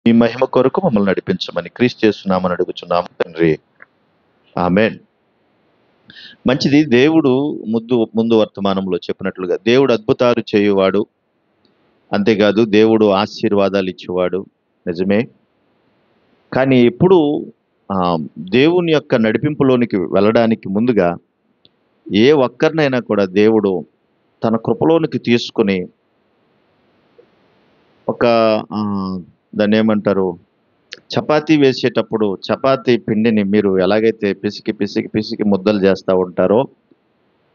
ఈ మహిమ కొరకు మమ్మల్ని నడిపించమని క్రీస్తు చేస్తున్నామని అడుగుచున్నాము తండ్రి. ఆమేన్. మంచిది. దేవుడు ముందు వర్తమానంలో చెప్పినట్లుగా దేవుడు అద్భుతాలు చేయువాడు, అంతేకాదు దేవుడు ఆశీర్వాదాలు ఇచ్చేవాడు. నిజమే. కానీ ఎప్పుడు ఆ, దేవుని యొక్క నడిపింపులోనికి వెళ్ళడానికి ముందుగా ఏ ఒక్కరినైనా కూడా దేవుడు తన కృపలోనికి తీసుకుని ఒక ఆ, దాన్ని ఏమంటారు, చపాతీ వేసేటప్పుడు చపాతీ పిండిని మీరు ఎలాగైతే పిసికి పిసికి పిసికి ముద్దలు చేస్తూ ఉంటారో,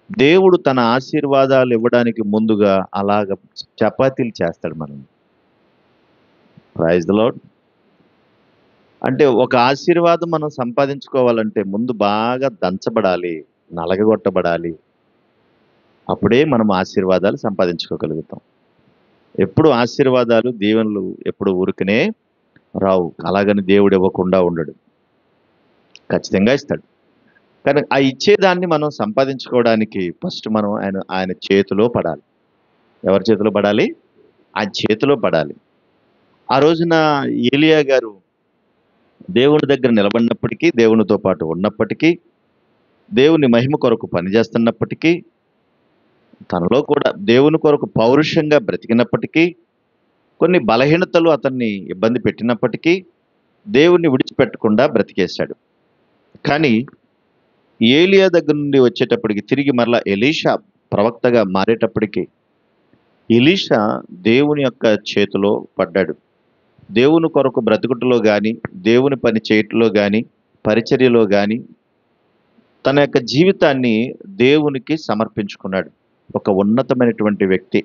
దేవుడు తన ఆశీర్వాదాలు ఇవ్వడానికి ముందుగా అలాగ చపాతీలు చేస్తాడు మనం. Praise the Lord. అంటే ఒక ఆశీర్వాదం మనం సంపాదించుకోవాలంటే ముందు బాగా దంచబడాలి, నలగగొట్టబడాలి. అప్పుడే మనం ఆశీర్వాదాలు సంపాదించుకోగలుగుతాం. ఎప్పుడు ఆశీర్వాదాలు దీవెనలు ఎప్పుడు ఊరికనే రావు. అలాగని దేవుడు ఇవ్వకుండా ఉండడు, ఖచ్చితంగా ఇస్తాడు. కానీ ఆ ఇచ్చేదాన్ని మనం సంపాదించుకోవడానికి ఫస్ట్ మనం ఆయన చేతిలో పడాలి. ఎవరి చేతిలో పడాలి? ఆ చేతిలో పడాలి. ఆ రోజున ఏలియా గారు దేవుని దగ్గర నిలబడినప్పటికీ, దేవునితో పాటు ఉన్నప్పటికీ, దేవుని మహిమ కొరకు పనిచేస్తున్నప్పటికీ, తనలో కూడా దేవుని కొరకు పౌరుషంగా బ్రతికినప్పటికీ, కొన్ని బలహీనతలు అతన్ని ఇబ్బంది పెట్టినప్పటికీ దేవుణ్ణి విడిచిపెట్టకుండా బ్రతికేశాడు. కానీ ఏలియా దగ్గర నుండి వచ్చేటప్పటికి తిరిగి మరలా ఎలీషా ప్రవక్తగా మారేటప్పటికి ఎలీషా దేవుని యొక్క చేతిలో పడ్డాడు. దేవుని కొరకు బ్రతుకుటలో కానీ, దేవుని పని చేయటంలో కానీ, పరిచర్యలో కానీ తన యొక్క జీవితాన్ని దేవునికి సమర్పించుకున్నాడు. ఒక ఉన్నతమైనటువంటి వ్యక్తి.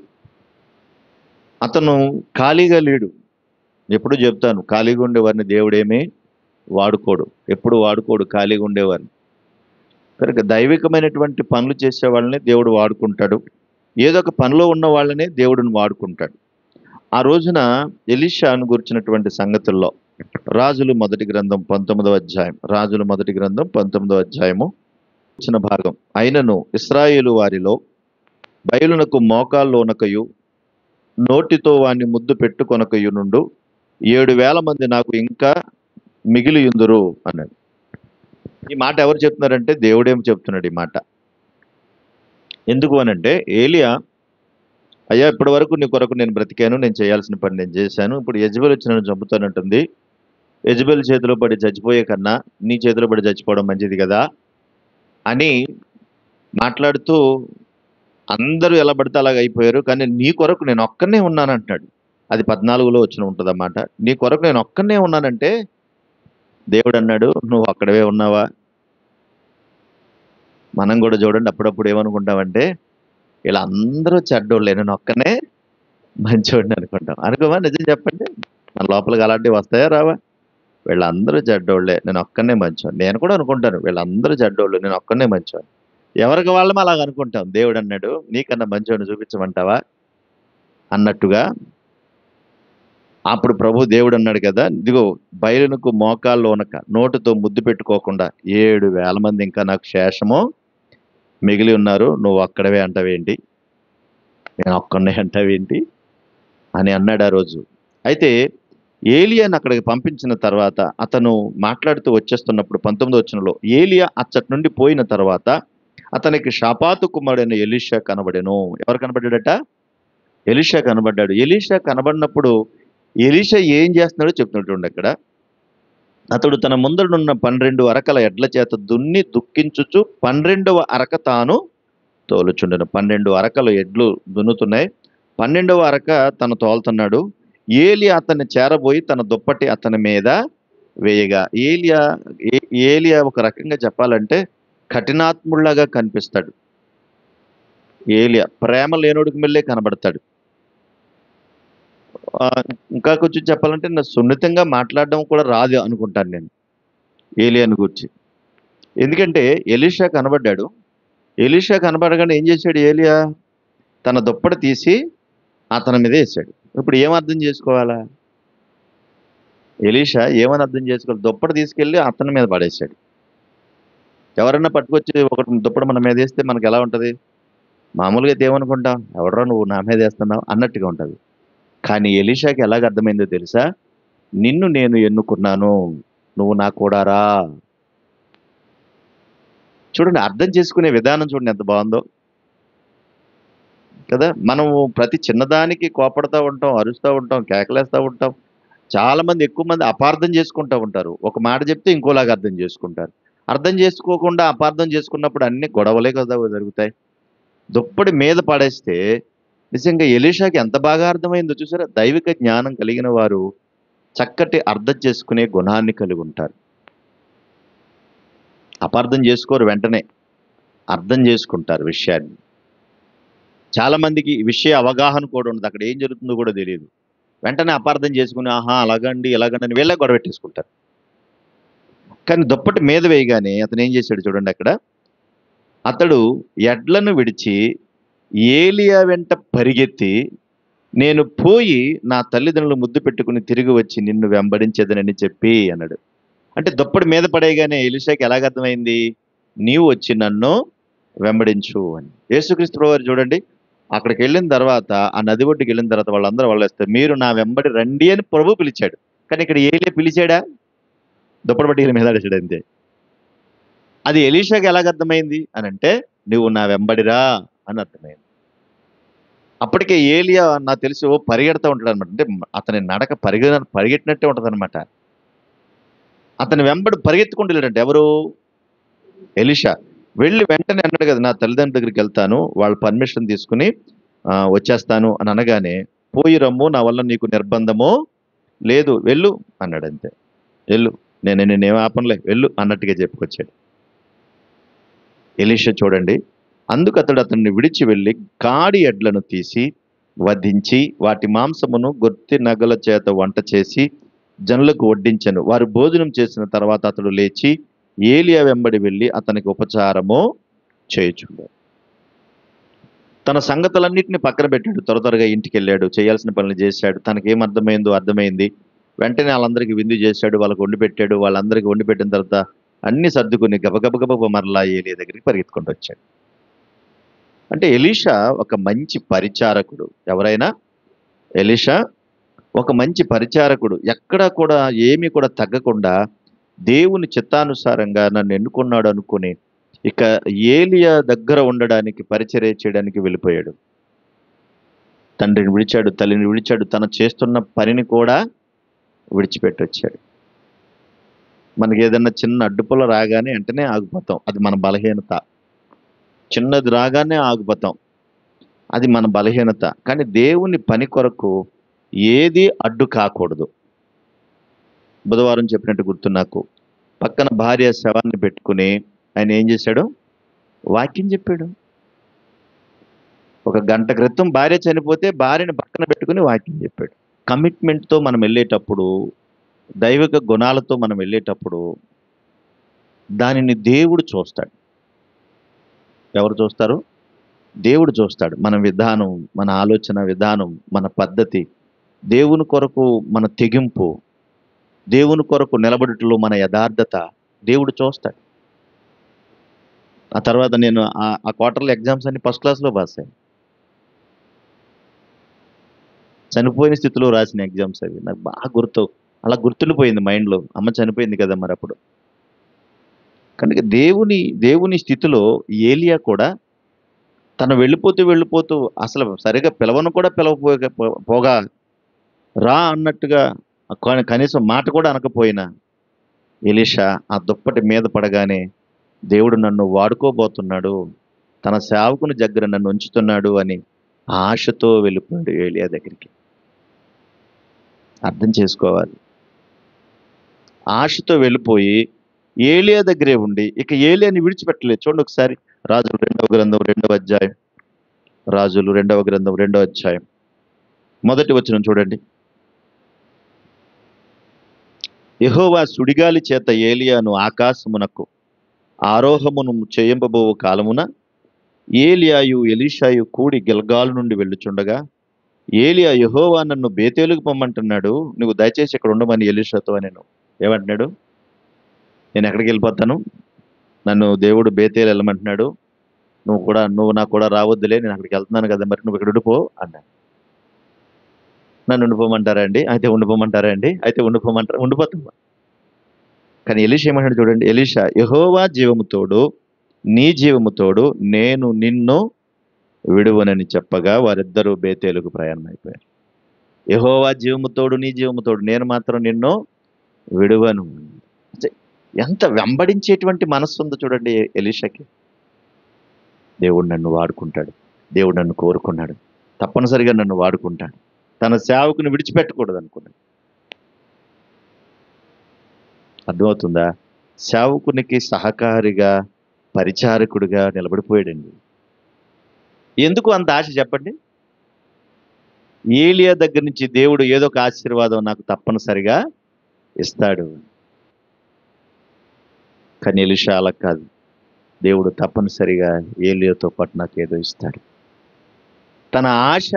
అతను ఖాళీగా లేడు. ఎప్పుడు చెప్తాను, ఖాళీగా ఉండేవారిని దేవుడేమీ వాడుకోడు. ఎప్పుడు వాడుకోడు ఖాళీగా ఉండేవారిని. కనుక దైవికమైనటువంటి పనులు చేసే వాళ్ళని దేవుడు వాడుకుంటాడు. ఏదో ఒక పనిలో ఉన్న వాళ్ళనే దేవుడిని వాడుకుంటాడు. ఆ రోజున ఎలీషాను గురించినటువంటి సంగతుల్లో రాజులు మొదటి గ్రంథం 19వ అధ్యాయం, రాజులు మొదటి గ్రంథం 19వ అధ్యాయము ఇచ్చిన భాగం. అయినను ఇశ్రాయేలు వారిలో బయలునకు మోకాల్లోనకయు నోటితో వాణ్ణి ముద్దు పెట్టుకొనకయు నుండు 7,000 మంది నాకు ఇంకా మిగిలియుందురు అన్నాడు. ఈ మాట ఎవరు చెప్తున్నారంటే దేవుడేం చెప్తున్నాడు ఈ మాట. ఎందుకు అనంటే, ఏలియా, అయ్యా ఇప్పటి వరకు నీ కొరకు నేను బ్రతికాను, నేను చేయాల్సిన పని నేను చేశాను, ఇప్పుడు యెజెబెల్ వచ్చి నన్ను చంపుతానంటుంది, యెజెబెల్ చేతిలో పడి చచ్చిపోయే కన్నా నీ చేతిలో పడి చచ్చిపోవడం మంచిది కదా అని మాట్లాడుతూ అందరూ ఎలా పడితే అలాగ అయిపోయారు, కానీ నీ కొరకు నేను ఒక్కనే ఉన్నాను అంటున్నాడు. అది 14లో వచ్చిన ఉంటుంది అన్నమాట. నీ కొరకు నేను ఒక్కనే ఉన్నానంటే దేవుడు అన్నాడు, నువ్వు అక్కడవే ఉన్నావా? మనం కూడా చూడండి, అప్పుడప్పుడు ఏమనుకుంటామంటే వీళ్ళందరూ చెడ్డోళ్ళే, నేను ఒక్కనే మంచోడిని అనుకుంటాం. అనుకోమా? నిజం చెప్పండి, మన లోపలికి అలాంటివి వస్తాయా రావా? వీళ్ళందరూ చెడ్డోళ్ళే, నేను ఒక్కనే మంచోడిని. నేను కూడా అనుకుంటాను వీళ్ళందరూ చెడ్డోళ్ళు, నేను ఒక్కనే మంచోడిని. ఎవరికి వాళ్ళం అలాగ అనుకుంటాం. దేవుడు అన్నాడు, నీకన్నా మంచోడిని చూపించమంటావా అన్నట్టుగా. అప్పుడు ప్రభు దేవుడు అన్నాడు కదా, ఇదిగో బయలునకు మోకాల్లో ఉనక నోటితో ముద్దు పెట్టుకోకుండా 7,000 మంది ఇంకా నాకు శేషము మిగిలి ఉన్నారు, నువ్వు అక్కడవే అంటావేంటి, నేను ఒక్కడే అంటావేంటి అని అన్నాడు ఆ రోజు. అయితే ఏలియాని అక్కడికి పంపించిన తర్వాత అతను మాట్లాడుతూ వచ్చేస్తున్నప్పుడు 19వ వచనంలో, ఏలియా అచ్చటి నుండి పోయిన తర్వాత అతనికి షాపాతు కుమారుడైన ఎలీషా కనబడెను. ఎవరు కనబడ్డాడట? ఎలీషా కనబడ్డాడు. ఎలీషా కనబడినప్పుడు ఎలీషా ఏం చేస్తున్నాడో చెప్తున్నట్టు అక్కడ. అతడు తన ముందరున్న 12 అరకల ఎడ్ల చేత దున్ని దుఃఖించుచు 12వ అరక తాను తోలుచుండెను. 12 అరకలు ఎడ్లు దున్నుతున్నాయి, 12వ అరక తను తోలుతున్నాడు. ఏలియా అతన్ని చేరబోయి తన దుప్పటి అతని మీద వేయగా, ఏలియా ఒక రకంగా చెప్పాలంటే కఠినాత్ముళ్లాగా కనిపిస్తాడు. ఏలియా ప్రేమ లేనోడికి మెల్లే కనబడతాడు. ఇంకా కొంచెం చెప్పాలంటే నా సున్నితంగా మాట్లాడడం కూడా రాదు అనుకుంటాను నేను ఏలియాను గురించి. ఎందుకంటే ఎలీషా కనబడ్డాడు. ఎలీషా కనబడగానే ఏం చేశాడు ఏలియా? తన దుప్పటి తీసి అతని మీద వేసాడు. ఇప్పుడు ఏం అర్థం చేసుకోవాలా? ఎలీషా ఏమని అర్థం చేసుకోవాలి? దుప్పటి తీసుకెళ్ళి అతని మీద పడేశాడు. ఎవరన్నా పట్టుకొచ్చి ఒకటి దుప్పటి మన మీద వేస్తే మనకి ఎలా ఉంటుంది? మామూలుగా అయితే ఏమనుకుంటాం, ఎవడరా నువ్వు నా మీద వేస్తున్నావు అన్నట్టుగా ఉంటుంది. కానీ ఎలీషాకి ఎలాగ అర్థమైందో తెలుసా? నిన్ను నేను ఎన్నుకున్నాను, నువ్వు నా కూడా రా. చూడండి, అర్థం చేసుకునే విధానం చూడండి ఎంత బాగుందో కదా. మనము ప్రతి చిన్నదానికి కోపడతా ఉంటాం, అరుస్తూ ఉంటాం, కేకలేస్తూ ఉంటాం. చాలా మంది, ఎక్కువ మంది అపార్థం చేసుకుంటూ ఉంటారు. ఒక మాట చెప్తే ఇంకోలాగా అర్థం చేసుకుంటారు. అర్థం చేసుకోకుండా అపార్థం చేసుకున్నప్పుడు అన్ని గొడవలే కదా జరుగుతాయి. దుప్పటి మీద పడేస్తే నిజంగా ఎలీషాకి ఎంత బాగా అర్థమైందో చూసారా. దైవిక జ్ఞానం కలిగిన వారు చక్కటి అర్థం చేసుకునే గుణాన్ని కలిగి ఉంటారు. అపార్థం చేసుకోరు, వెంటనే అర్థం చేసుకుంటారు విషయాన్ని. చాలా మందికి ఈ విషయ అవగాహన కూడా ఉండదు, అక్కడ ఏం జరుగుతుందో కూడా తెలియదు. వెంటనే అపార్థం చేసుకుని ఆహా అలాగండి ఇలాగండి అని వీళ్ళే గొడవ పెట్టేసుకుంటారు. కానీ దుప్పటి మీద వేయగానే అతను ఏం చేశాడు చూడండి అక్కడ. అతడు ఎడ్లను విడిచి ఏలియా వెంట పరిగెత్తి, నేను పోయి నా తల్లిదండ్రులు ముద్దు పెట్టుకుని తిరిగి వచ్చి నిన్ను వెంబడించేదనని చెప్పి అన్నాడు. అంటే దుప్పటి మీద పడేయగానే ఎలీషాకి ఎలాగర్థమైంది, నీవు వచ్చి నన్ను వెంబడించు అని. యేసుక్రీస్తు ప్రభువారు చూడండి, అక్కడికి వెళ్ళిన తర్వాత, ఆ నది ఒడ్డుకి వెళ్ళిన తర్వాత వాళ్ళందరూ వాళ్ళేస్తారు, మీరు నా వెంబడి రండి అని ప్రభు పిలిచాడు. కానీ ఇక్కడ ఏలియా పిలిచాడా? దుప్పటి పట్టి మీద ఆడేసాడు అంతే. అది ఎలీషాకి ఎలాగ అర్థమైంది అని అంటే, నువ్వు నా వెంబడిరా అని అర్థమైంది. అప్పటికే ఏలియా నాకు తెలిసి పరిగెడతా ఉంటాడు అనమాట. అంటే అతని నడక పరిగెట్టినట్టే ఉంటుంది అనమాట. అతని వెంబడి పరిగెత్తుకుంటూ వెళ్ళాడంటే ఎవరు? ఎలీషా. వెళ్ళి వెంటనే అన్నాడు కదా, నా తల్లిదండ్రుల దగ్గరికి వెళ్తాను, వాళ్ళ పర్మిషన్ తీసుకుని వచ్చేస్తాను అని అనగానే, పోయి రమ్ము, నా వల్ల నీకు నిర్బంధము లేదు, వెళ్ళు అన్నాడు అంతే. వెళ్ళు, నేనేం ఆపనలే, వెళ్ళు అన్నట్టుగా చెప్పుకొచ్చాడు. ఎలీషా చూడండి, అందుకు అతడు అతన్ని విడిచి వెళ్ళి కాడి ఎడ్లను తీసి వధించి వాటి మాంసమును గొర్తి నగల చేత వంట చేసి జనులకు వడ్డించెను. వారు భోజనం చేసిన తర్వాత అతడు లేచి ఏలియా వెంబడి వెళ్ళి అతనికి ఉపచారము చేయుచుండాడు. తన సంగతులన్నింటినీ పక్కన పెట్టాడు, త్వరగా ఇంటికి వెళ్ళాడు, చేయాల్సిన పనులు చేశాడు. తనకేం అర్థమైందో అర్థమైంది. వెంటనే వాళ్ళందరికీ విందు చేశాడు, వాళ్ళకు వండి పెట్టాడు. వాళ్ళందరికీ వండి పెట్టిన తర్వాత అన్ని సర్దుకుని గబగబ మరలా ఏలియా దగ్గరికి పరిగెత్తుకుంటూ వచ్చాడు. అంటే ఎలీషా ఒక మంచి పరిచారకుడు. ఎవరైనా ఎలీషా ఒక మంచి పరిచారకుడు. ఎక్కడా కూడా ఏమీ కూడా తగ్గకుండా దేవుని చిత్తానుసారంగా నన్ను ఎన్నుకున్నాడు అనుకుని ఇక ఏలియా దగ్గర ఉండడానికి, పరిచర్య చేయడానికి వెళ్ళిపోయాడు. తండ్రిని విడిచాడు, తల్లిని విడిచాడు, తను చేస్తున్న పనిని కూడా విడిచిపెట్టి వచ్చాడు. మనకి ఏదన్నా చిన్న అడ్డుపుల రాగానే వెంటనే ఆగిపోతాం, అది మన బలహీనత. చిన్నది రాగానే ఆగిపోతాం, అది మన బలహీనత. కానీ దేవుని పని కొరకు ఏది అడ్డు కాకూడదు. బుధవారం చెప్పినట్టు గుర్తు నాకు, పక్కన భార్య శవాన్ని పెట్టుకుని ఆయన ఏం చేశాడు? వాక్యం చెప్పాడు. ఒక గంట క్రితం భార్య చనిపోతే భార్యని పక్కన పెట్టుకుని వాక్యం చెప్పాడు. కమిట్మెంట్తో మనం వెళ్ళేటప్పుడు, దైవిక గుణాలతో మనం వెళ్ళేటప్పుడు దానిని దేవుడు చూస్తాడు. ఎవరు చూస్తారు? దేవుడు చూస్తాడు. మన విధానం, మన ఆలోచన విధానం, మన పద్ధతి, దేవుని కొరకు మన తెగింపు, దేవుని కొరకు నిలబడుటలో మన యథార్థత దేవుడు చూస్తాడు. ఆ తర్వాత నేను ఆ క్వార్టర్లీ ఎగ్జామ్స్ అన్ని ఫస్ట్ క్లాస్లో పాస్ అయ్యాను. చనిపోయిన స్థితిలో రాసిన ఎగ్జామ్స్ అవి నాకు బాగా గుర్తు, అలా గుర్తుండిపోయింది మైండ్లో. అమ్మ చనిపోయింది కదా మరి అప్పుడు. కనుక దేవుని స్థితిలో ఏలియా కూడా తను వెళ్ళిపోతూ అసలు సరిగా పిలవను కూడా పోగా రా అన్నట్టుగా కనీసం మాట కూడా అనకపోయినా ఎలీషా ఆ దుప్పటి మీద పడగానే దేవుడు నన్ను వాడుకోబోతున్నాడు, తన సేవకుని దగ్గర నన్ను ఉంచుతున్నాడు అని ఆశతో వెళ్ళిపోయాడు ఏలియా దగ్గరికి. అర్థం చేసుకోవాలి. ఆశతో వెళ్ళిపోయి ఏలియా దగ్గరే ఉండి ఇక ఏలియాని విడిచిపెట్టలేదు. చూడండి ఒకసారి, రాజులు 2వ గ్రంథం 2వ అధ్యాయం, రాజులు 2వ గ్రంథం 2వ అధ్యాయం మొదటి వచనం చూడండి. యెహోవా సుడిగాలి చేత ఏలియాను ఆకాశమునకు ఆరోహమును చేయింపబో కాలమున ఏలియాయు ఎలీషాయు కూడి గిల్గాలు నుండి వెళ్ళుచుండగా ఏలియా, యెహోవా నన్ను బేతేలుకు పొమ్మంటున్నాడు, నువ్వు దయచేసి ఇక్కడ ఉండమని ఎలీషాతో నేను ఏమంటున్నాడు? నేను ఎక్కడికి వెళ్ళిపోతాను? నన్ను దేవుడు బేతేలు వెళ్ళమంటున్నాడు, నువ్వు నాకు కూడా రావద్దులే, నేను అక్కడికి వెళ్తున్నాను కదా, మరి నువ్వు ఇక్కడ ఉండిపో అన్నాడు. నన్ను ఉండిపోమంటారా అండి? అయితే ఉండిపోమంటారా అండి? అయితే ఉండిపోమంటారా? ఉండిపోతాం. కానీ ఎలీషా ఏమంటాడు చూడండి. ఎలీషా, యెహోవా జీవము తోడు, నీ జీవము తోడు, నేను నిన్ను విడువనని చెప్పగా వారిద్దరూ బేతేలుకు ప్రయాణమైపోయారు. యెహోవా జీవము తోడు, నీ జీవము తోడు, నేను మాత్రం నిన్ను విడువను. అంటే ఎంత వెంబడించేటువంటి మనస్సు ఉందో చూడండి ఎలీషాకి. దేవుడు నన్ను వాడుకుంటాడు, దేవుడు నన్ను కోరుకున్నాడు, తప్పనిసరిగా నన్ను వాడుకుంటాడు, తన సేవకుని విడిచిపెట్టకూడదు అనుకున్నాడు. అర్థమవుతుందా? సేవకునికి సహకారిగా, పరిచారకుడిగా నిలబడిపోయాడండి. ఎందుకు అంత ఆశ చెప్పండి? ఏలియా దగ్గర నుంచి దేవుడు ఏదో ఒక ఆశీర్వాదం నాకు తప్పనిసరిగా ఇస్తాడు. కానీ ఎలీషా అలా కాదు. దేవుడు తప్పనిసరిగా ఏలియాతో పాటు నాకు ఏదో ఇస్తాడు. తన ఆశ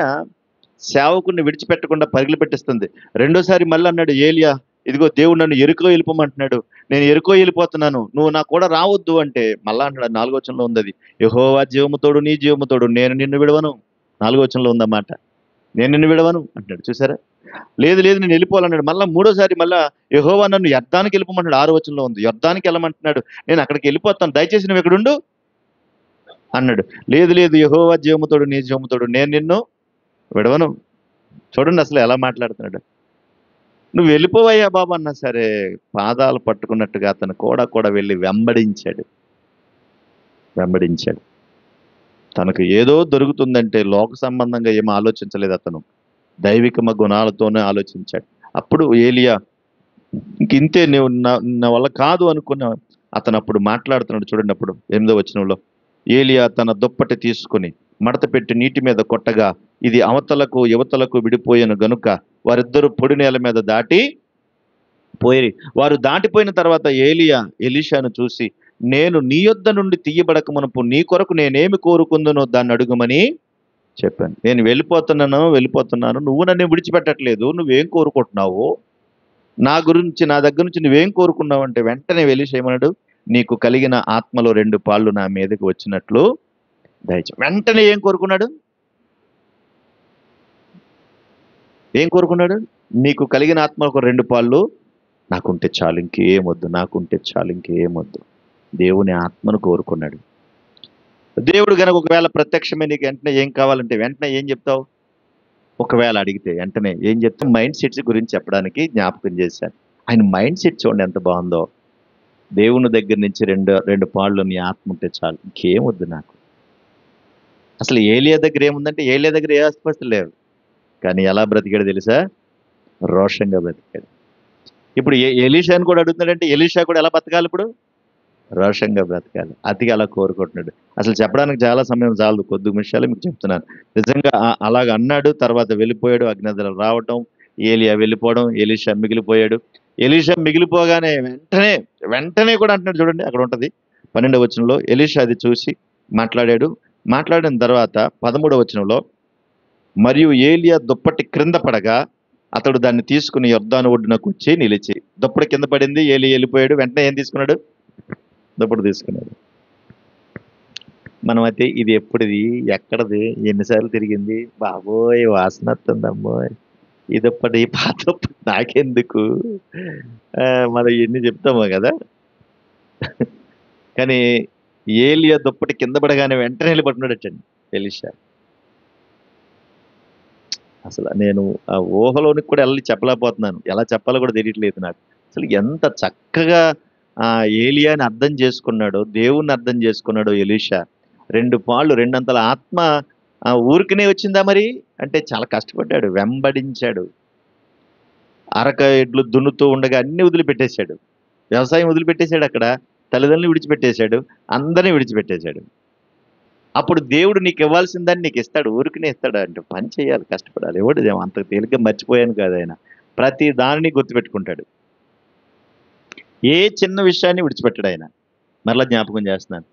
సేవకుని విడిచిపెట్టకుండా పరుగులు పెట్టిస్తుంది. రెండోసారి మళ్ళీ అన్నాడు ఏలియా, ఇదిగో దేవుడు నన్ను ఎరుకో వెళ్ళిపోమంటున్నాడు, నేను ఎరుకో వెళ్ళిపోతున్నాను, నువ్వు నా కూడా రావద్దు అంటే మళ్ళా అన్నాడు. 4వ వచనంలో ఉంది అది. యెహోవా జీవము తోడు, నీ జీవము తోడు, నేను నిన్ను విడవను. 4వ వచనంలో ఉందన్నమాట. నేను నిన్ను విడవను అంటున్నాడు. చూసారా? లేదు లేదు నేను వెళ్ళిపోవాలన్నాడు. మళ్ళా మూడోసారి మళ్ళా యెహోవా నన్ను యొర్దానికి వెళ్ళిపోమంటాడు. 6వ వచనంలో ఉంది. యొర్దానికి వెళ్ళమంటున్నాడు. నేను అక్కడికి వెళ్ళిపోతాను, దయచేసి నువ్వు ఇక్కడుండు అన్నాడు. లేదు లేదు యెహోవా జీవము తోడు, నీ జీవము తోడు, నేను నిన్ను విడవను. చూడండి అసలు ఎలా మాట్లాడుతున్నాడు. నువ్వు వెళ్ళిపోవయ్యా బాబు అన్నా సరే పాదాలు పట్టుకున్నట్టుగా అతను కూడా వెళ్ళి వెంబడించాడు. వెంబడించాడు. తనకు ఏదో దొరుకుతుందంటే లోక సంబంధంగా ఏమీ ఆలోచించలేదు అతను. దైవికమ గుణాలతోనే ఆలోచించాడు. అప్పుడు ఏలియా ఇంతే, నువ్వు నా వల్ల కాదు అనుకున్న అతను అప్పుడు మాట్లాడుతున్నాడు. చూడండి అప్పుడు 8వ వచనంలో, ఏలియా తన దుప్పటి తీసుకుని మడత పెట్టి నీటి మీద కొట్టగా ఇది అవతలకు యువతలకు విడిపోయిన గనుక వారిద్దరూ పొడి నేల మీద దాటి పోయి, వారు దాటిపోయిన తర్వాత ఏలియా ఎలీషాను చూసి, నేను నీ యొద్ద నుండి తీయబడక మునుపు నీ కొరకు నేనేమి కోరుకుందునో దాన్ని అడుగుమని చెప్పాను. నేను వెళ్ళిపోతున్నాను, నువ్వు నన్ను విడిచిపెట్టట్లేదు, నువ్వేం కోరుకుంటున్నావు, నా దగ్గర నుంచి నువ్వేం కోరుకున్నావు అంటే వెంటనే ఎలీషా ఏమన్నాడు, నీకు కలిగిన ఆత్మలో 2 పాళ్ళు నా మీదకి వచ్చినట్లు దయచే. వెంటనే ఏం కోరుకున్నాడు? ఏం కోరుకున్నాడు? నీకు కలిగిన ఆత్మకు 2 పాళ్ళు నాకుంటే చాలు, ఇంకేమొద్దు, నాకుంటే చాలు, ఇంకేమొద్దు. దేవుని ఆత్మను కోరుకున్నాడు. దేవుడు గనక ఒకవేళ ప్రత్యక్షమే నీకు వెంటనే ఏం కావాలంటే వెంటనే ఏం చెప్తావు? ఒకవేళ అడిగితే వెంటనే ఏం చెప్తాం? మైండ్ సెట్స్ గురించి చెప్పడానికి జ్ఞాపకం చేశాను. ఆయన మైండ్ సెట్ చూడండి ఎంత బాగుందో. దేవుని దగ్గర నుంచి రెండు పాళ్ళు నీ ఆత్మ ఉంటే చాలు, ఇంకేమొద్దు నాకు. అసలు ఏలియా దగ్గర ఏముందంటే ఏలియా దగ్గర ఏ ఆస్తిపాస్తులు లేవు. కానీ ఎలా బ్రతికాడు తెలుసా? రోషంగా బ్రతికాడు. ఇప్పుడు ఎలీషాని కూడా అడుగుతున్నాడంటే ఎలీషా కూడా ఎలా బతకాలి? ఇప్పుడు రోషంగా బ్రతకాలి. అతిగా అలా కోరుకుంటున్నాడు. అసలు చెప్పడానికి చాలా సమయం చాలదు, కొద్ది నిమిషాలు మీకు చెప్తున్నాను. నిజంగా అలాగ అన్నాడు. తర్వాత వెళ్ళిపోయాడు. అగ్నిదలు రావటం, ఏలియా వెళ్ళిపోవడం, ఎలీషా మిగిలిపోయాడు. ఎలీషా మిగిలిపోగానే వెంటనే కూడా అంటున్నాడు చూడండి, అక్కడ ఉంటది 12వ వచనంలో. ఎలీషా అది చూసి మాట్లాడిన తర్వాత 13వ వచనంలో, మరియు ఏలియా దుప్పటి క్రింద పడగా అతడు దాన్ని తీసుకుని యొర్దాను ఒడ్డునకు వచ్చి నిలిచి, దుప్పటి కింద పడింది, ఏలియా వెళ్ళిపోయాడు. వెంటనే ఏం తీసుకున్నాడు? దుప్పటి తీసుకున్నాడు. మనమైతే ఇది ఎప్పుడుది, ఎక్కడది, ఎన్నిసార్లు తిరిగింది, బాబోయ్ వాసన వస్తుందమ్మోయ్, ఈ దుప్పటి పాత దుప్పటి నాకెందుకు, మనం ఎన్ని చెప్తామో కదా. కానీ ఏలియా దుప్పటి కింద పడగానే వెంటనే వెళ్ళి పట్టుకున్నాడటండి ఎలీషా. అసలు నేను ఆ ఊహలోనికి కూడా వెళ్ళి చెప్పలేకపోతున్నాను, ఎలా చెప్పాలో కూడా తెలియట్లేదు నాకు. అసలు ఎంత చక్కగా ఏలియాని అర్థం చేసుకున్నాడో, దేవుణ్ణి అర్థం చేసుకున్నాడో ఎలీషా. 2 పాళ్ళు, 2 అంతల ఆత్మ ఊరికనే వచ్చిందా మరి అంటే చాలా కష్టపడ్డాడు, వెంబడించాడు. అరక ఎడ్లు దున్నుతూ ఉండగా అన్ని వదిలిపెట్టేశాడు. వ్యవసాయం వదిలిపెట్టేశాడు, అక్కడ తల్లిదండ్రులు విడిచిపెట్టేశాడు, అందరినీ విడిచిపెట్టేశాడు. అప్పుడు దేవుడు నీకు ఇవ్వాల్సిందని నీకు ఇస్తాడు, ఊరికనే ఇస్తాడు అంటే పని చేయాలి, కష్టపడాలి. ఎవడు అంత తేలిగ్గా మర్చిపోయాను కాదు ఆయన. ప్రతి దానిని గుర్తుపెట్టుకుంటాడు. ఏ చిన్న విషయాన్ని విడిచిపెట్టాడు ఆయన. మరలా జ్ఞాపకం చేస్తున్నాను,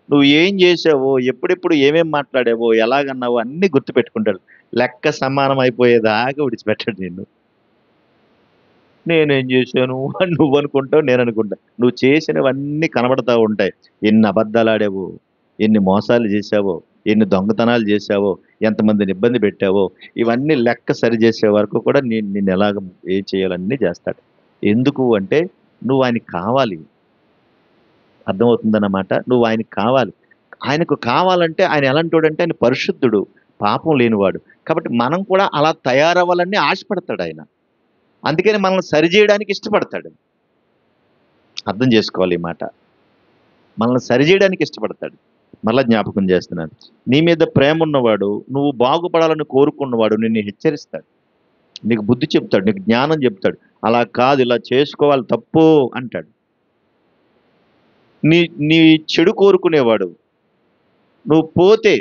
నువ్వు ఏం చేసావో, ఎప్పుడెప్పుడు ఏమేం మాట్లాడావో, ఎలాగన్నావో అన్ని గుర్తుపెట్టుకుంటాడు. లెక్క సమానం అయిపోయేదాకా విడిచిపెట్టాడు నిన్ను. నేనేం చేశాను నువ్వు అనుకుంటావు, నేను అనుకుంటా. నువ్వు చేసినవన్నీ కనబడతా ఉంటాయి. ఎన్ని అబద్ధాలు ఆడావో, ఎన్ని మోసాలు చేశావో, ఎన్ని దొంగతనాలు చేశావో, ఎంతమందిని ఇబ్బంది పెట్టావో, ఇవన్నీ లెక్క సరి చేసే వరకు కూడా నిన్ను ఎలాగ ఏం చేయాలన్నీ చేస్తాడు. ఎందుకు అంటే నువ్వు ఆయనకి కావాలి. అర్థమవుతుందన్నమాట. నువ్వు ఆయనకి కావాలి. ఆయనకు కావాలంటే ఆయన ఎలాంటోడంటే ఆయన పరిశుద్ధుడు, పాపం లేనివాడు. కాబట్టి మనం కూడా అలా తయారవ్వాలని ఆశపడతాడు ఆయన. అందుకని మనల్ని సరిజేయడానికి ఇష్టపడతాడు. అర్థం చేసుకోవాలి ఈ మాట. మనల్ని సరిజేయడానికి ఇష్టపడతాడు. మళ్ళా జ్ఞాపకం చేస్తున్నాను. నీ మీద ప్రేమ ఉన్నవాడు, నువ్వు బాగుపడాలని కోరుకున్నవాడు నిన్ను హెచ్చరిస్తాడు. నీకు బుద్ధి చెప్తాడు, నీకు జ్ఞానం చెప్తాడు. అలా కాదు, ఇలా చేసుకోవాలి, తప్పు అంటాడు. నీ నీ చెడు కోరుకునేవాడు, నువ్వు పోతే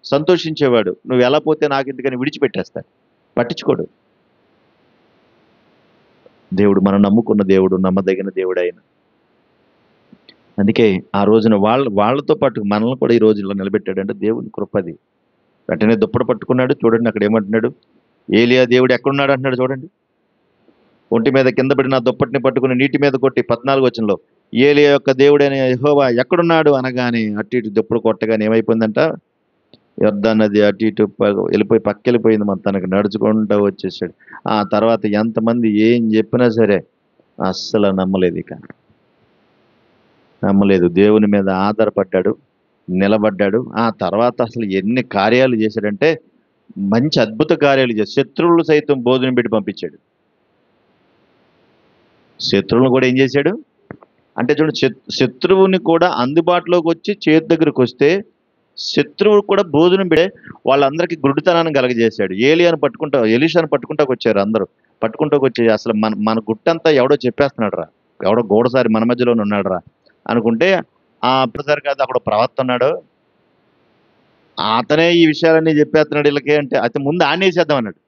సంతోషించేవాడు, నువ్వు ఎలా పోతే నాకెందుకని విడిచిపెట్టేస్తాడు, పట్టించుకోడు. దేవుడు, మనం నమ్ముకున్న దేవుడు నమ్మదగిన దేవుడు ఆయన. అందుకే ఆ రోజున వాళ్ళతో పాటు మనల్ని కూడా ఈ రోజుల్లో నిలబెట్టాడంటే దేవుని కృపది. వెంటనే దుప్పటి పట్టుకున్నాడు. చూడండి అక్కడ ఏమంటున్నాడు, ఏలియా దేవుడు ఎక్కడున్నాడు అంటున్నాడు. చూడండి, ఒంటి మీద కింద పడిన దుప్పటిని పట్టుకుని నీటి మీద కొట్టి 14 వచనంలో ఏలియా యొక్క దేవుడైన యెహోవా ఎక్కడున్నాడు అనగానే అటు ఇటు దుప్పటి కొట్టగానే ఏమైపోయిందంట, యొర్దాను నది అటు ఇటు వెళ్ళిపోయి పక్కెళ్ళిపోయింది. మన తనకు నడుచుకుంటూ వచ్చేసాడు. ఆ తర్వాత ఎంతమంది ఏం చెప్పినా సరే అస్సలు నమ్మలేదు. ఇక నమ్మలేదు. దేవుని మీద ఆధారపడ్డాడు, నిలబడ్డాడు. ఆ తర్వాత అసలు ఎన్ని కార్యాలు చేశాడంటే మంచి అద్భుత కార్యాలు చేశాడు. శత్రువులు సైతం భోజనం పెట్టి పంపించాడు. శత్రువులను కూడా ఏం చేశాడు అంటే చూడండి, శత్రువుని కూడా అందుబాటులోకి వచ్చి చేతి దగ్గరకు వస్తే శత్రువు కూడా భోజనం పెడే వాళ్ళందరికీ గుడ్డితనాన్ని కలగజేశాడు. ఎలీషాను పట్టుకుంటాకు వచ్చారు అందరూ. పట్టుకుంటాకు వచ్చి అసలు మన మన గుట్టంతా ఎవడో చెప్పేస్తున్నాడు రా, ఎవడో గోడసారి మన మధ్యలోనే ఉన్నాడు రా అనుకుంటే, ప్రొఫెసర్ కాదు అక్కడ ప్రవక్త ఉన్నాడు, అతనే ఈ విషయాలన్నీ చెప్పేస్తున్నాడు వీళ్ళకి అంటే, అయితే ముందు ఆనేసేద్దాం అన్నాడు.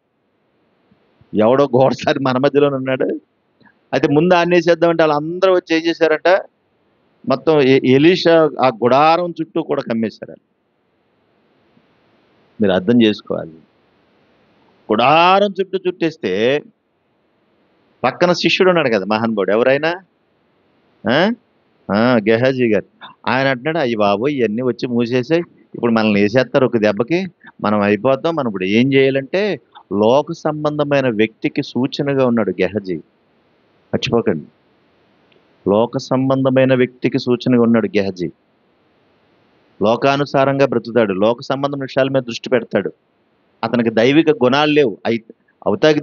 ఎవడో గోడసారి మన మధ్యలోనే ఉన్నాడు, అయితే ముందు ఆనేసేద్దామంటే వాళ్ళందరూ వచ్చి ఏం చేశారంట, మొత్తం ఎలీషా ఆ గుడారం చుట్టూ కూడా కమ్మేశారు. మీరు అర్థం చేసుకోవాలి. గుడారం చుట్టూ చుట్టేస్తే పక్కన శిష్యుడు ఉన్నాడు కదా మహానుభావుడు, ఎవరైనా గెహాజీ గారు. ఆయన అంటున్నాడు, అయ్యి బాబోయ్ ఇవన్నీ వచ్చి మూసేసాయి, ఇప్పుడు మనల్ని వేసేస్తారు ఒక దెబ్బకి, మనం అయిపోతాం. మనం ఇప్పుడు ఏం చేయాలంటే, లోక సంబంధమైన వ్యక్తికి సూచనగా ఉన్నాడు గెహజీ. మర్చిపోకండి, లోక సంబంధమైన వ్యక్తికి సూచనగా ఉన్నాడు గెహజీ. లోకానుసారంగా బ్రతుకుతాడు, లోక సంబంధమైన విషయాల మీద దృష్టి పెడతాడు. అతనికి దైవిక గుణాలు లేవు. అవుతాకి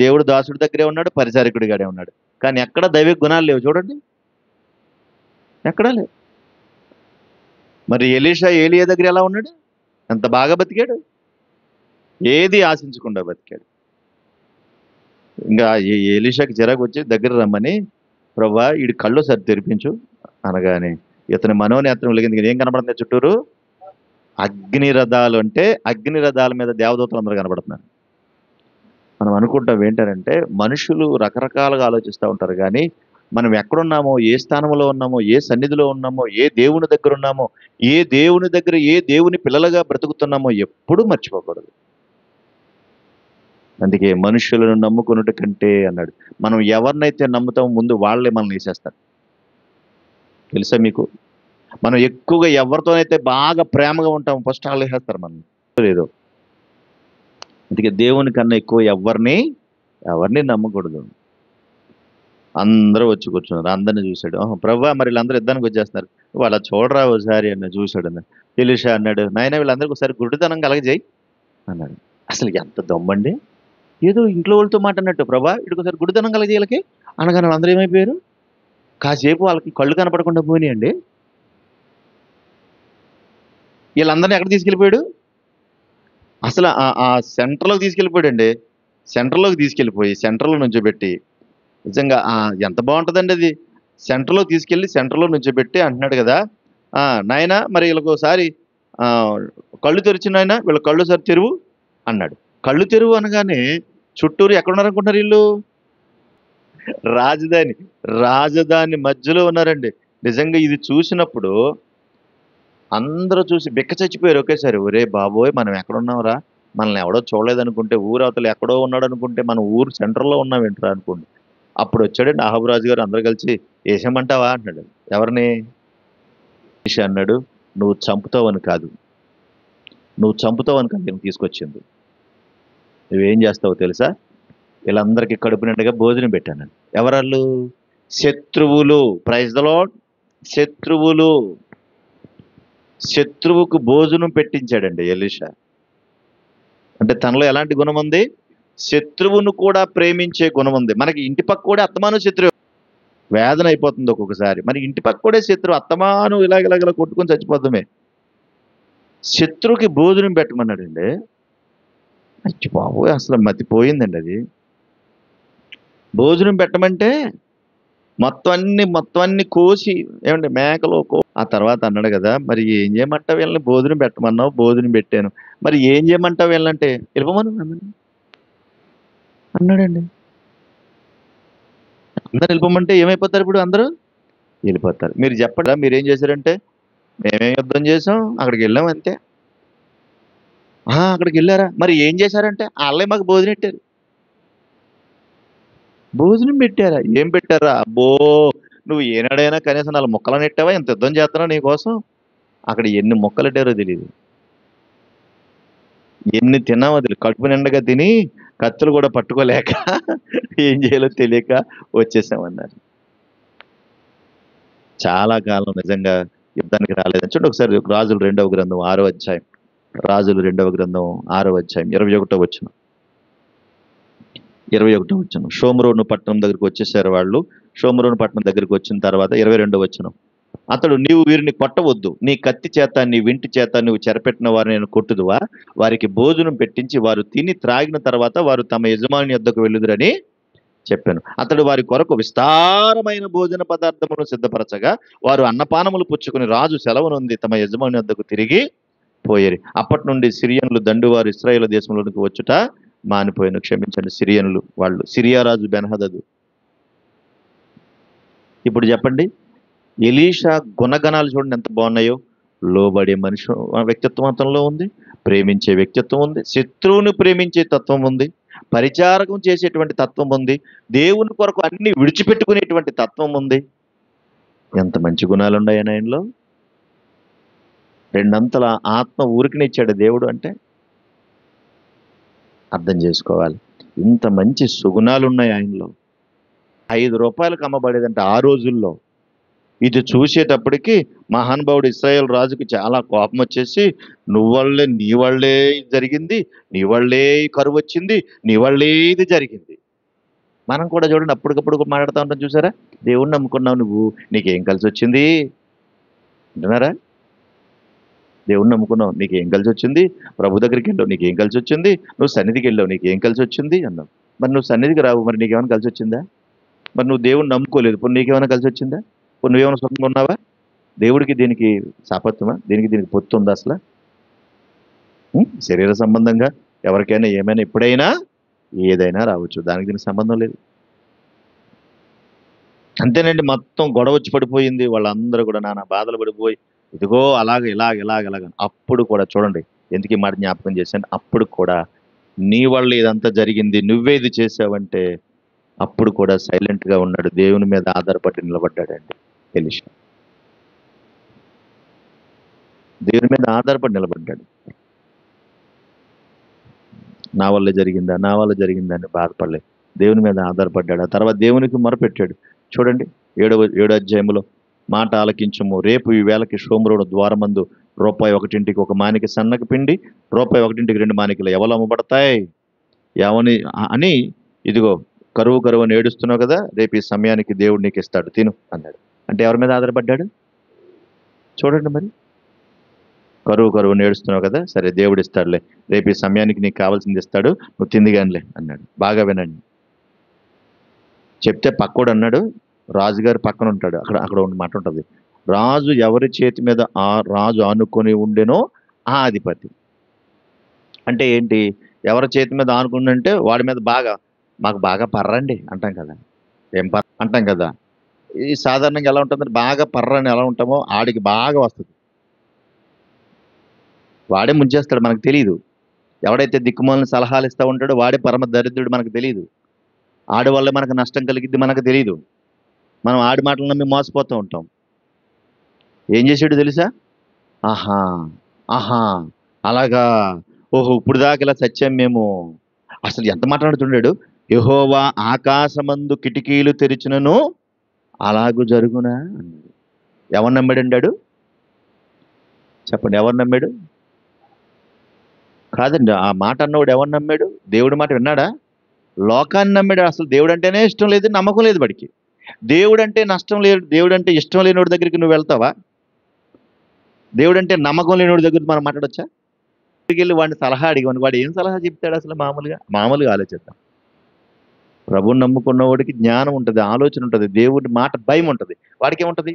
దేవుడు దాసుడి దగ్గరే ఉన్నాడు, పరిచారకుడిగానే ఉన్నాడు, కానీ ఎక్కడ దైవిక గుణాలు లేవు. చూడండి, ఎక్కడా లేవు. మరి ఏలియా దగ్గర ఎలా ఉన్నాడు? ఎంత బాగా బతికాడు, ఏది ఆశించకుండా బతికాడు. ఇంకా ఎలీషాకి చిరాకు వచ్చి దగ్గర రమ్మని, ప్రభా వీడి కళ్ళు సరి తెరిపించు అనగానే ఇతని మనోనేత్రం వెలిగింది. ఏం కనబడుతుంది చుట్టూరు? అగ్ని రథాలు. అంటే అగ్ని రథాల మీద దేవదూతలు అందరూ కనబడుతున్నారు. మనం అనుకుంటాం ఏంటంటే, మనుషులు రకరకాలుగా ఆలోచిస్తూ ఉంటారు, కానీ మనం ఎక్కడున్నామో, ఏ స్థానంలో ఉన్నామో, ఏ సన్నిధిలో ఉన్నామో, ఏ దేవుని దగ్గర ఉన్నామో, ఏ దేవుని దగ్గర ఏ దేవుని పిల్లలుగా బ్రతుకుతున్నామో ఎప్పుడూ మర్చిపోకూడదు. అందుకే మనుషులను నమ్ముకున్నట్టు కంటే అన్నాడు, మనం ఎవరినైతే నమ్ముతామో ముందు వాళ్ళే మనల్ని వేసేస్తారు. తెలుసా మీకు? మనం ఎక్కువగా ఎవరితోనైతే బాగా ప్రేమగా ఉంటామో ఫస్ట్ వాళ్ళు వేసేస్తారు మనం, లేదు. అందుకే దేవుని కన్నా ఎక్కువ ఎవరిని నమ్మకూడదు. అందరూ వచ్చి కూర్చున్నారు, అందరిని చూశాడు. ప్రభా మరి వీళ్ళందరూ యుద్ధానికి వచ్చేస్తున్నారు, వాళ్ళ చూడరా ఒకసారి అన్న. చూశాడు అన్న. ఎలీషా అన్నాడు, నాయన వీళ్ళందరికీ ఒకసారి గుడ్డితనం కలగజేయి అన్నాడు. అసలు ఎంత దొమ్మండి, ఏదో ఇంట్లో వాళ్ళతో మాట్లాడినట్టు, ప్రభా వీడికి ఒకసారి గుడ్డితనం కలగజేయాలకి అనగానే వాళ్ళందరూ ఏమైపోయారు? కాసేపు వాళ్ళకి కళ్ళు కనపడకుండా పోయినాయండి. వీళ్ళందరినీ ఎక్కడ తీసుకెళ్ళిపోయాడు? అసలు ఆ సెంటర్లోకి తీసుకెళ్ళిపోయాడండి. సెంటర్లోకి తీసుకెళ్ళిపోయి సెంటర్లో నుంచోబెట్టి, నిజంగా ఎంత బాగుంటుందండి అది. సెంటర్లో తీసుకెళ్ళి సెంటర్లో నుంచోబెట్టి అంటున్నాడు కదా, నాయన మరి వీళ్ళకి ఒకసారి కళ్ళు తెరిచిన నాయన, వీళ్ళ కళ్ళు సరి తెరువు అన్నాడు. కళ్ళు తెరువు అనగానే చుట్టూరు ఎక్కడున్నారనుకుంటున్నారు వీళ్ళు? రాజధాని మధ్యలో ఉన్నారండి. నిజంగా ఇది చూసినప్పుడు అందరూ చూసి బిక్క చచ్చిపోయారు ఒకేసారి. ఒరే బాబోయ్ మనం ఎక్కడున్నావురా, మనల్ని ఎవడో చూడలేదనుకుంటే, ఊరవతలు ఎక్కడో ఉన్నాడు అనుకుంటే, మనం ఊరు సెంటర్లో ఉన్నాం ఏంట్రా అనుకోండి. అప్పుడు వచ్చాడండి అహాబు రాజు గారు, అందరూ కలిసి వేసేయమంటావా అంటున్నాడు. ఎవరిని? ఎలీషా అన్నాడు, నువ్వు చంపుతావని కాదు, నువ్వు చంపుతావు అని నేను తీసుకొచ్చింది. నువ్వేం చేస్తావో తెలుసా? వీళ్ళందరికీ కడుపు నిండుగా భోజనం పెట్టాను. ఎవరాళ్ళు? శత్రువులు. Praise the Lord. శత్రువులు. శత్రువుకు భోజనం పెట్టించాడండి ఎలీషా. అంటే తనలో ఎలాంటి గుణం ఉంది? శత్రువును కూడా ప్రేమించే గుణం ఉంది. మనకి ఇంటి పక్క కూడా అత్తమాను శత్రువు. వేదన అయిపోతుంది ఒక్కొక్కసారి. మరి ఇంటి పక్క కూడా శత్రువు, అత్తమాను ఇలాగ కొట్టుకొని చచ్చిపోతామే. శత్రువుకి భోజనం పెట్టమన్నాడండి. అచ్చి బాబోయ్, అసలు మతిపోయిందండి అది. భోజనం పెట్టమంటే మొత్తం అన్ని కోసి, ఏమంటే మేకలు ఆ తర్వాత అన్నాడు కదా, మరి ఏం చేయమంటావు వీళ్ళని? భోజనం పెట్టమన్నావు, భోజనం పెట్టాను, మరి ఏం చేయమంటావు వీళ్ళంటే వెళ్ళమను అన్నాడండి. అందరు వెళ్ళిపోమంటే ఏమైపోతారు ఇప్పుడు? అందరూ వెళ్ళిపోతారు. మీరు చెప్పండి, మీరేం చేశారంటే మేమేం యుద్ధం చేసాం, అక్కడికి వెళ్ళాం అంతే. అక్కడికి వెళ్ళారా? మరి ఏం చేశారంటే వాళ్ళే మాకు భోజనం పెట్టారు. భోజనం పెట్టారా? ఏం పెట్టారా? అబ్బో, నువ్వు ఏనాడైనా కనీసం 4 ముక్కలు నెట్టావా? ఇంత యుద్ధం చేస్తున్నావు నీకోసం. అక్కడ ఎన్ని ముక్కలు పెట్టారో తెలియదు, ఎన్ని తిన్నామో తెలియదు. కడుపు నిండగా తిని కత్తులు కూడా పట్టుకోలేక ఏం చేయాలో తెలియక వచ్చేసామన్నారు. చాలా కాలం నిజంగా యుద్ధానికి రాలేదని చూడండి. ఒకసారి రాజులు 2వ గ్రంథం 6వ అధ్యాయం. రాజులు 2వ గ్రంథం 6వ అధ్యాయం 21వ వచనం. 21వ వచనం. షోమ్రోను పట్టణం దగ్గరికి వచ్చేసారు వాళ్ళు. షోమ్రోను పట్టణం దగ్గరికి వచ్చిన తర్వాత 22వ వచనం. అతడు, నీవు వీరిని కొట్టవద్దు, నీ కత్తి చేత నీ వింటి చేత నువ్వు చెరపెట్టిన వారిని నేను కొట్టుదువా? వారికి భోజనం పెట్టించి వారు తిని త్రాగిన తర్వాత వారు తమ యజమాని యొద్దకు వెళ్ళుదురని చెప్పాను. అతడు వారి కొరకు విస్తారమైన భోజన పదార్థమును సిద్ధపరచగా వారు అన్నపానములు పుచ్చుకుని రాజు సెలవునుంది తమ యజమాని వద్దకు తిరిగి పోయేరి. అప్పటి నుండి సిరియన్లు దండువారు ఇశ్రాయేలు దేశంలోనికి వచ్చుట మానిపోయాను. క్షమించండి, సిరియన్లు వాళ్ళు. సిరియా రాజు బెన్హదదు. ఇప్పుడు చెప్పండి, ఎలీషా గుణగణాలు చూడండి ఎంత బాగున్నాయో. లోబడే మనిషి వ్యక్తిత్వం అతనిలో ఉంది, ప్రేమించే వ్యక్తిత్వం ఉంది, శత్రువుని ప్రేమించే తత్వం ఉంది, పరిచారకం చేసేటువంటి తత్వం ఉంది, దేవుని కొరకు అన్ని విడిచిపెట్టుకునేటువంటి తత్వం ఉంది. ఎంత మంచి గుణాలు ఉన్నాయని ఆయనలో. 2 అంతల ఆత్మ ఊరికినిచ్చాడు దేవుడు అంటే అర్థం చేసుకోవాలి. ఇంత మంచి సుగుణాలు ఉన్నాయి ఆయనలో. 5 రూపాయలకు అమ్మబడేదంటే ఆ రోజుల్లో. ఇది చూసేటప్పటికి మహానుభావుడు ఇశ్రాయేల్ రాజుకి చాలా కోపం వచ్చేసి, నీ వల్లే ఇది జరిగింది, నీ వల్లే కరువు వచ్చింది, నీ వల్లే ఇది జరిగింది. మనం కూడా చూడండి అప్పటికప్పుడు మాట్లాడుతూ ఉంటాం చూసారా? దేవుణ్ణి నమ్ముకున్నావు నువ్వు, నీకేం కలిసి వచ్చింది అంటున్నారా? దేవుణ్ణి నమ్ముకున్నావు, నీకేం కలిసి వచ్చింది? ప్రభు దగ్గరికి వెళ్ళావు, నీకేం కలిసి వచ్చింది? నువ్వు సన్నిధికి వెళ్ళావు, నీకేం కలిసి వచ్చింది అన్నావు. మరి నువ్వు సన్నిధికి రావు, మరి నీకేమైనా కలిసి వచ్చిందా? మరి నువ్వు దేవుణ్ణి నమ్ముకోలేదు, ఇప్పుడు నీకేమైనా కలిసి వచ్చిందా? ఇప్పుడు నువ్వేమైనా సుఖంగా ఉన్నావా? దేవుడికి దీనికి సాపత్యమా? దీనికి పొత్తు ఉందా అసలు? శరీర సంబంధంగా ఎవరికైనా ఏమైనా ఎప్పుడైనా ఏదైనా రావచ్చు, దానికి దీనికి సంబంధం లేదు. అంతేనండి. మొత్తం గొడవ వచ్చి పడిపోయింది. వాళ్ళందరూ కూడా నానా బాధలు పడిపోయి, ఇదిగో ఇలాగ అప్పుడు కూడా చూడండి, ఎందుకు ఈ మాట జ్ఞాపకం చేశాను. అప్పుడు కూడా నీ వల్ల ఇదంతా జరిగింది, నువ్వే ఇది చేసావంటే అప్పుడు కూడా సైలెంట్ గా ఉన్నాడు. దేవుని మీద ఆధారపడి నిలబడ్డాడండి ఎలీషా. దేవుని మీద ఆధారపడి నిలబడ్డాడు. నా వల్ల జరిగిందా అని బాధపడలేదు, దేవుని మీద ఆధారపడ్డాడు. ఆ తర్వాత దేవునికి మొరపెట్టాడు. చూడండి 7వ అధ్యాయంలో, మాట ఆలకించము, రేపు ఈ వేళకి షోమ్రోను ద్వారమందు ₹1 ఒక మానికి సన్నక పిండి, ₹1 2 మానికలు ఎవరు అమ్మబడతాయి ఎవని అని, ఇదిగో కరువు అని ఏడుస్తున్నావు కదా, రేపు ఈ సమయానికి దేవుడు నీకు ఇస్తాడు, తిను అన్నాడు. అంటే ఎవరి మీద ఆధారపడ్డాడు చూడండి. మరి కరువు నేడుస్తున్నావు కదా, సరే దేవుడు ఇస్తాడులే, రేపు ఈ సమయానికి నీకు కావాల్సింది ఇస్తాడు, నువ్వు తిందిగానిలే అన్నాడు. బాగా వినండి, చెప్తే పక్కోడు అన్నాడు, రాజుగారి పక్కన ఉంటాడు, అక్కడ ఉన్న మాట ఉంటుంది, రాజు ఎవరి చేతి మీద రాజు ఆనుకొని ఉండెనో ఆ అధిపతి. అంటే ఏంటి? ఎవరి చేతి మీద ఆనుకుంటే వాడి మీద మాకు బాగా పర్రండి అంటాం కదా, అంటాం కదా. ఈ సాధారణంగా ఎలా ఉంటుందంటే, బాగా పర్రని ఎలా ఉంటామో ఆడికి బాగా వస్తుంది, వాడే ముంచేస్తాడు, మనకు తెలియదు. ఎవడైతే దిక్కుమాలని సలహాలు ఇస్తూ ఉంటాడో వాడే పరమ దరిద్రుడు, మనకు తెలియదు. ఆడి వల్ల మనకు నష్టం కలిగిద్ది, మనకు తెలియదు. మనం ఆడి మాటలు నమ్మి మోసపోతూ ఉంటాం. ఏం చేసాడు తెలుసా? ఆహా అలాగా, ఓహో ఇప్పుడు దాకా ఇలా చచ్చాం మేము. అసలు ఎంత మాట్లాడుతుండాడు. యెహోవా ఆకాశమందు కిటికీలు తెరిచినను అలాగు జరుగునా అన్నాడు. ఎవరు నమ్మాడండాడు? చెప్పండి, ఎవరు నమ్మాడు? కాదండి, ఆ మాట అన్నవాడు ఎవరు నమ్మాడు? దేవుడి మాట విన్నాడా? లోకాన్ని నమ్మాడు. అసలు దేవుడు అంటేనే ఇష్టం లేదు, నమ్మకం లేదు వాడికి. దేవుడు అంటే నష్టం లేదు, దేవుడు అంటే ఇష్టం లేనివాడి దగ్గరికి నువ్వు వెళ్తావా? దేవుడు అంటే నమ్మకం లేనివాడి దగ్గర మనం మాట్లాడొచ్చా? దగ్గరికి వెళ్ళి వాడిని సలహా అడిగాను, వాడు ఏం సలహా చెప్తాడు? అసలు మామూలుగా ఆలోచిద్దాం. ప్రభువుని నమ్ముకున్న వాడికి జ్ఞానం ఉంటుంది, ఆలోచన ఉంటుంది, దేవుడి మాట భయం ఉంటుంది. వాడికి ఏముంటది?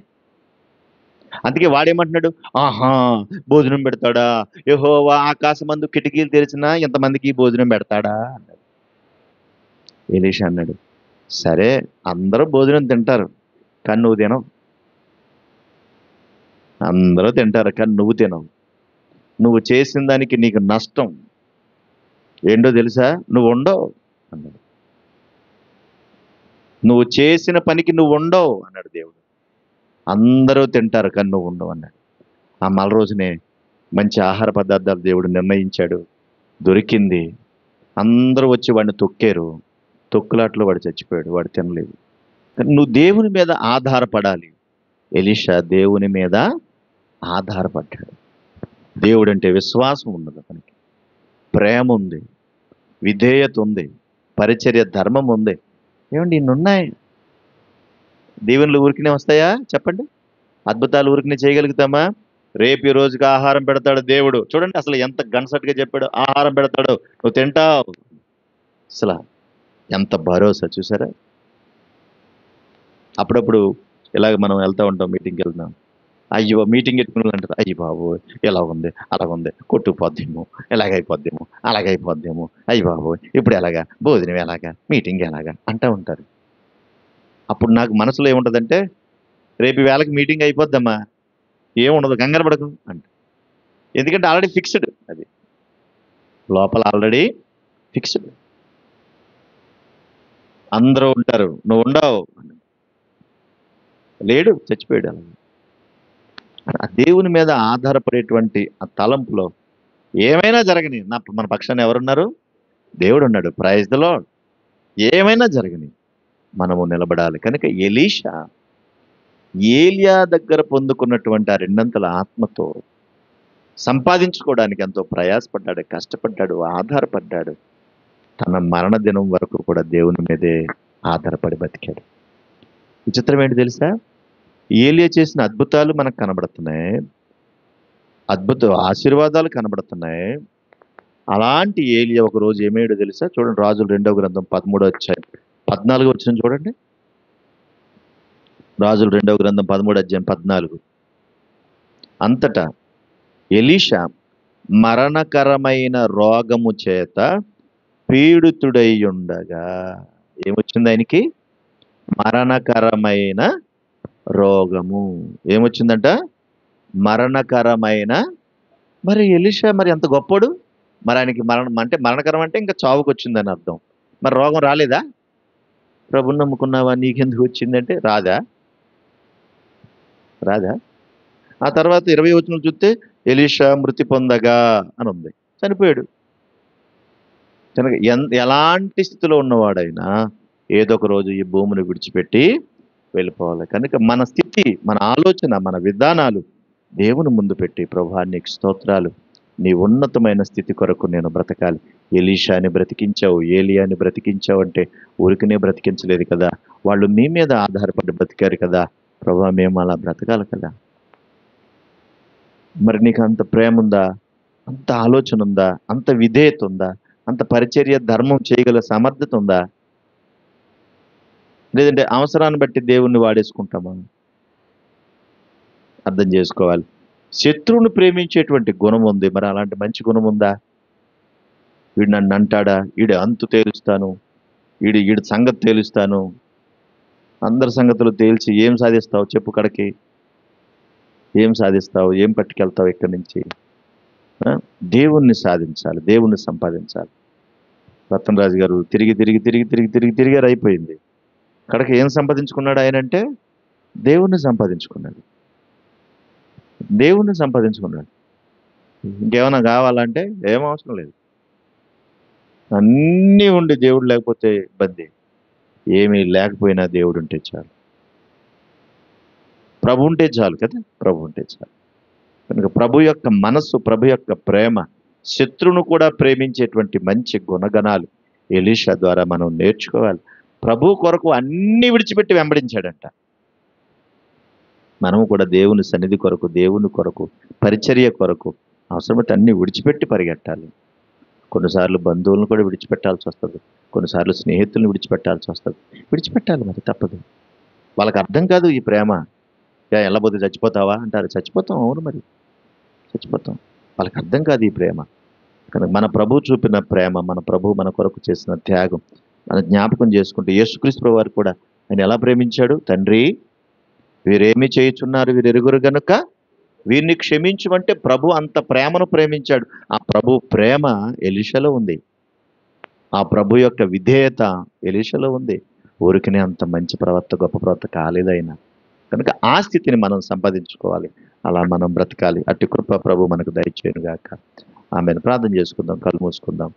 అందుకే వాడేమంటున్నాడు, ఆహా భోజనం పెడతాడా? యెహోవా ఆకాశమందు కిటికీలు తెరిచినా ఇంతమందికి భోజనం పెడతాడా అన్నాడు. ఎలీషా అన్నాడు, సరే అందరూ భోజనం తింటారు కానీ నువ్వు తినవు. అందరూ తింటారు కానీ నువ్వు తినవు. నువ్వు చేసిన దానికి నీకు నష్టం ఏంటో తెలుసా? నువ్వు ఉండవు అన్నాడు. నువ్వు చేసిన పనికి నువ్వు ఉండవు అన్నాడు దేవుడు. అందరూ తింటారు కానీ నువ్వు ఉండవు అన్నాడు. ఆ మల రోజునే మంచి ఆహార పదార్థాలు దేవుడు నిర్ణయించాడు, దొరికింది. అందరూ వచ్చి వాడిని తొక్కారు. తొక్కులాట్లో వాడు చచ్చిపోయాడు, వాడు తినలేదు. కానీ నువ్వు దేవుని మీద ఆధారపడాలి. ఎలీషా దేవుని మీద ఆధారపడ్డాడు. దేవుడు అంటే విశ్వాసం ఉన్నది అతనికి, ప్రేమ ఉంది, విధేయత ఉంది, పరిచర్య ధర్మం ఉంది. ఏమండి ఇన్ని ఉన్నాయి. దీవెనలు ఊరికినే వస్తాయా చెప్పండి? అద్భుతాలు ఊరికినే చేయగలుగుతామా? రేపు ఈ రోజుకి ఆహారం పెడతాడు దేవుడు. చూడండి అసలు ఎంత గన్సట్టుగా చెప్పాడు, ఆహారం పెడతాడు, నువ్వు తింటావు. అసలు ఎంత భరోసా చూసారా? అప్పుడప్పుడు ఇలాగ మనం వెళ్తూ ఉంటాం, మీటింగ్కి వెళ్తున్నాం. అయ్యో మీటింగ్ పెట్టుకుని అంటారు, అయ్యి బాబు ఎలా ఉంది, అలా ఉంది, కొట్టుకుపోద్దేమో, ఎలాగైపోద్దేమో, అలాగైపోద్దేమో, అయ్యి బాబు ఇప్పుడు ఎలాగా, భోజనం ఎలాగా, మీటింగ్ ఎలాగా అంటూ ఉంటారు. అప్పుడు నాకు మనసులో ఏముంటుందంటే, రేపు ఈ వేళకి మీటింగ్ అయిపోద్దమ్మా, ఏముండదు, కంగారు పడకు అంట. ఎందుకంటే ఆల్రెడీ ఫిక్స్డ్, అది లోపల ఆల్రెడీ ఫిక్స్డ్. అందరూ ఉంటారు, నువ్వు ఉండవు. లేడు, చచ్చిపోయాడు. అలా ఆ దేవుని మీద ఆధారపడేటువంటి ఆ తలంపులో ఏమైనా జరగని, మన పక్షాన ఎవరున్నారు? దేవుడు ఉన్నాడు. Praise the Lord. ఏమైనా జరగని మనము నిలబడాలి. కనుక ఎలీషా ఏలియా దగ్గర పొందుకున్నటువంటి ఆ రెండంతల ఆత్మతో సంపాదించుకోవడానికి ఎంతో ప్రయాసపడ్డాడు, కష్టపడ్డాడు, ఆధారపడ్డాడు. తన మరణ దినం వరకు కూడా దేవుని మీదే ఆధారపడి బతికాడు. విచిత్రం ఏంటి తెలుసా? ఏలియా చేసిన అద్భుతాలు మనకు కనబడుతున్నాయి, ఆశీర్వాదాలు కనబడుతున్నాయి. అలాంటి ఏలియా ఒక రోజు ఏమేయడో తెలుసా? చూడండి, రాజుల 2వ గ్రంథం 13వ అధ్యాయం 14 వచ్చిన చూడండి. రాజుల 2వ గ్రంథం 13వ అధ్యాయం 14. అంతటా ఎలీషా మరణకరమైన రోగము చేత పీడితుడై ఉండగా, ఏమొచ్చింది ఆయనకి? మరణకరమైన రోగము. ఏమొచ్చిందంట? మరణకరమైన. మరి ఎలీషా మరి ఎంత గొప్పడు, మరి ఆయనకి మరణం అంటే మరణకరం అంటే ఇంకా చావుకు వచ్చిందని అర్థం. మరి రోగం రాలేదా? ప్రభుని నమ్ముకున్నావా, నీకెందుకు వచ్చిందంటే రాదా? ఆ తర్వాత 20 వచనం చూస్తే ఎలీషా మృతి పొందగా అని ఉంది, చనిపోయాడు. కనుక ఎలాంటి స్థితిలో ఉన్నవాడైనా ఏదో ఒక రోజు ఈ భూమిని విడిచిపెట్టి వెళ్ళిపోవాలి. కనుక మన స్థితి, మన ఆలోచన, మన విధానాలు దేవుని ముందు పెట్టి, ప్రభువా నీకు స్తోత్రాలు, నీ ఉన్నతమైన స్థితి కొరకు నేను బ్రతకాలి. ఎలీషాని బ్రతికించావు, ఏలియాని బ్రతికించావు అంటే ఊరికనే బ్రతికించలేదు కదా, వాళ్ళు మీ మీద ఆధారపడి బ్రతికారు కదా. ప్రభువా మేము అలా బ్రతకాలి కదా. మరి నీకు అంత ప్రేమ ఉందా, అంత ఆలోచన ఉందా, అంత విధేయత ఉందా, అంత పరిచర్య ధర్మం చేయగల సమర్థత ఉందా? లేదంటే అవసరాన్ని బట్టి దేవుణ్ణి వాడేసుకుంటామా? అర్థం చేసుకోవాలి. శత్రువుని ప్రేమించేటువంటి గుణం ఉంది, మరి అలాంటి మంచి గుణం ఉందా? వీడు నన్ను అంటాడా, వీడి అంతు తేలుస్తాను, వీడి సంగతి తేలుస్తాను, అందరి సంగతులు తేల్చి ఏం సాధిస్తావు చెప్పు? కడకి ఏం సాధిస్తావు? ఏం పట్టుకెళ్తావు ఇక్కడి నుంచి? దేవుణ్ణి సాధించాలి, దేవుణ్ణి సంపాదించాలి. రతన్ గారు తిరిగారు, అయిపోయింది. కడకి ఏం సంపాదించుకున్నాడు ఆయన అంటే? దేవుణ్ణి సంపాదించుకున్నాడు. ఇంకేమైనా కావాలంటే ఏం అవసరం లేదు. అన్నీ ఉండి దేవుడు లేకపోతే ఇబ్బంది. ఏమీ లేకపోయినా దేవుడు ఉంటే చాలు. ప్రభు ఉంటే చాలు కదా! ప్రభు ఉంటే చాలు. కనుక ప్రభు యొక్క మనస్సు, ప్రభు యొక్క ప్రేమ, శత్రువును కూడా ప్రేమించేటువంటి మంచి గుణగణాలు ఎలీషా ద్వారా మనం నేర్చుకోవాలి. ప్రభు కొరకు అన్నీ విడిచిపెట్టి వెంబడించాడంట. మనము కూడా దేవుని సన్నిధి కొరకు, దేవుని కొరకు, పరిచర్య కొరకు అవసరమైతే అన్ని విడిచిపెట్టి పరిగెట్టాలి. కొన్నిసార్లు బంధువులను కూడా విడిచిపెట్టాల్సి వస్తుంది. కొన్నిసార్లు స్నేహితులను విడిచిపెట్టాల్సి వస్తుంది. విడిచిపెట్టాలి, మరి తప్పదు. వాళ్ళకి అర్థం కాదు ఈ ప్రేమ. ఎల్లబోతే చచ్చిపోతావా అంటారు. చచ్చిపోతాం, అవును మరి చచ్చిపోతాం. వాళ్ళకి అర్థం కాదు ఈ ప్రేమ. కనుక మన ప్రభు చూపిన ప్రేమ, మన ప్రభు మన కొరకు చేసిన త్యాగం మన జ్ఞాపకం చేసుకుంటే, యేసుక్రీస్తు ప్రభువు వారు కూడా ఆయన ఎలా ప్రేమించాడు? తండ్రి, వీరేమి చేయుచున్నారు, వీరు ఎరుగురు గనుక వీరిని క్షమించమంటే ప్రభు అంత ప్రేమను ప్రేమించాడు. ఆ ప్రభు ప్రేమ ఎలీషాలో ఉంది. ఆ ప్రభు యొక్క విధేయత ఎలీషాలో ఉంది. ఊరికనే అంత మంచి ప్రవర్త, గొప్ప ప్రవర్త కాలేదైనా. కనుక ఆ స్థితిని మనం సంపాదించుకోవాలి. అలా మనం బ్రతకాలి. అట్టి కృప ప్రభు మనకు దయచేయును గాక. ఆమెను ప్రార్థన చేసుకుందాం, కళ్ళు మూసుకుందాం.